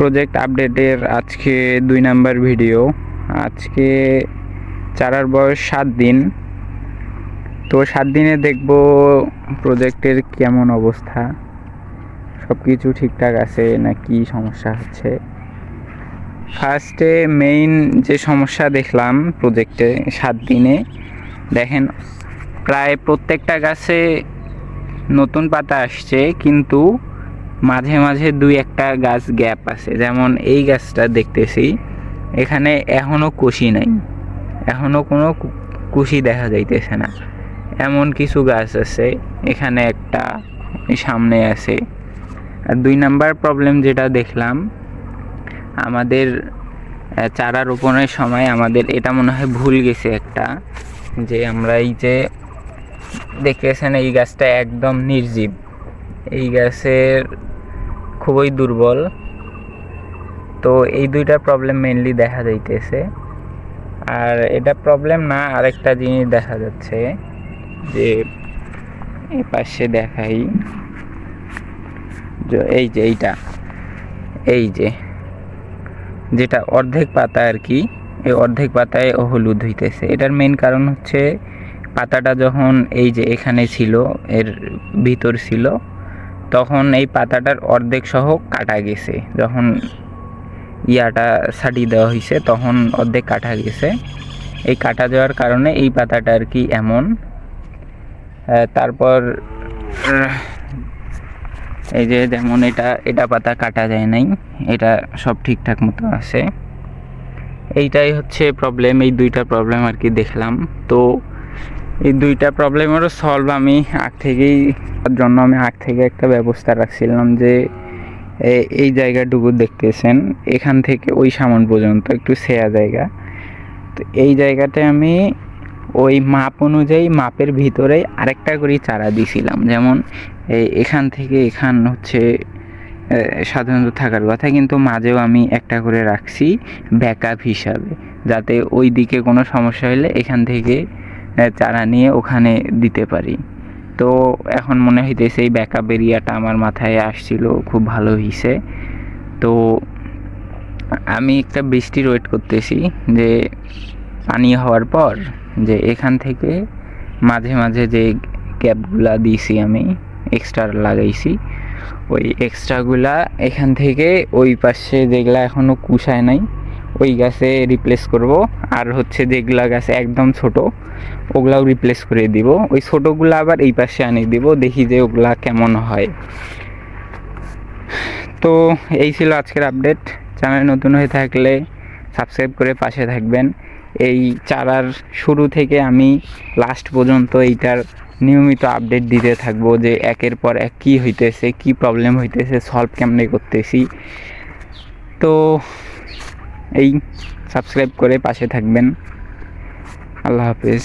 Project আপডেটের আজকে 2 number video. আজকে চারার বয়স 7 দিন। তো 7 দিনে দেখব প্রজেক্টের কেমন অবস্থা, সব কিছু ঠিকঠাক আছে না কি সমস্যা হচ্ছে। ফার্স্টে মেইন যে সমস্যা দেখলাম প্রজেক্টে 7 দিনে, দেখেন প্রায় প্রত্যেকটা গাছে নতুন পাতা আসছে, কিন্তু মাঝে মাঝে 2-1টা গাছ গ্যাপ আছে। যেমন এই গাছটা দেখতেছি, এখানে এখনও কুশি নাই, এখনও কোনো কুশি দেখা যাইতেছে না। এমন কিছু গাছ আছে, এখানে একটা, সামনে আছে। আর 2 নাম্বার প্রবলেম যেটা দেখলাম, আমাদের চারা রোপণের সময় আমাদের এটা মনে হয় ভুল গেছে একটা, যে আমরা এই যে দেখতেছেন এই গাছটা একদম নির্জীব, এই গাছের খুবই দুর্বল। তো এই 2টা প্রবলেম মেইনলি দেখা যাইতেছে। আর এটা প্রবলেম না, আরেকটা জিনিস দেখা যাচ্ছে যে এই পাশে দেখাই, এই যে এই যে যেটা অর্ধেক পাতা আর কি, এই অর্ধেক পাতায় হলুদ হইতেছে। এটার মেইন কারণ হচ্ছে পাতাটা যখন এই যে এখানে ছিল, এর ভিতর ছিল, তখন এই পাতাটার অর্ধেক সহ কাটা গেছে। যখন ইয়াটা ছাড়িয়ে দেওয়া হয়েছে তখন অর্ধেক কাটা গেছে। এই কাটা যাওয়ার কারণে এই পাতাটা আর কি এমন। তারপর এই যে যেমন এটা পাতা কাটা যায় নাই, এটা সব ঠিকঠাক মতো আছে। এইটাই হচ্ছে প্রবলেম, এই 2টা প্রবলেম আর কি দেখলাম। তো এই 2টা প্রবলেমেরও সলভ আমি আগ থেকে একটা ব্যবস্থা রাখছিলাম, যে এই জায়গাটুকু দেখতেছেন, এখান থেকে ওই সামান পর্যন্ত একটু সেয়া জায়গা। তো এই জায়গাতে আমি ওই মাপ অনুযায়ী মাপের ভিতরে আরেকটা করে চারা দিছিলাম। যেমন এখান থেকে এখান হচ্ছে সাধারণত থাকার কথা, কিন্তু মাঝেও আমি একটা করে রাখছি ব্যাকআপ হিসাবে, যাতে ওই দিকে কোনো সমস্যা হলে এখান থেকে চারা নিয়ে ওখানে দিতে পারি। তো এখন মনে হইতেছে এই ব্যাকআপ এরিয়াটা আমার মাথায় আসছিল, খুব ভালো হয়েছে। তো আমি একটা বৃষ্টির ওয়েট করতেছি, যে পানি হওয়ার পর যে এখান থেকে মাঝে মাঝে যে গ্যাপগুলা দিয়েছি আমি, এক্সট্রা লাগাইছি, ওই এক্সট্রাগুলা এখান থেকে ওই পাশে যেগুলা এখনও কুশায় নাই ওই গাছে রিপ্লেস করব। আর হচ্ছে যেগুলা গাছে একদম ছোট ওগুলাও রিপ্লেস করে দিব, ওই ছোটোগুলো আবার এই পাশে আনিয়ে দিব, দেখি যে ওগুলা কেমন হয়। তো এই ছিল আজকের আপডেট। চ্যানেল নতুন হয়ে থাকলে সাবস্ক্রাইব করে পাশে থাকবেন। এই চারার শুরু থেকে আমি লাস্ট পর্যন্ত এইটার নিয়মিত আপডেট দিতে থাকবো, যে একের পর এক কী হইতেছে, কী প্রবলেম হইতেছে, সলভ কেমনে করতেছি। তো এই সাবস্ক্রাইব করে পাশে থাকবেন। আল্লাহ হাফেজ।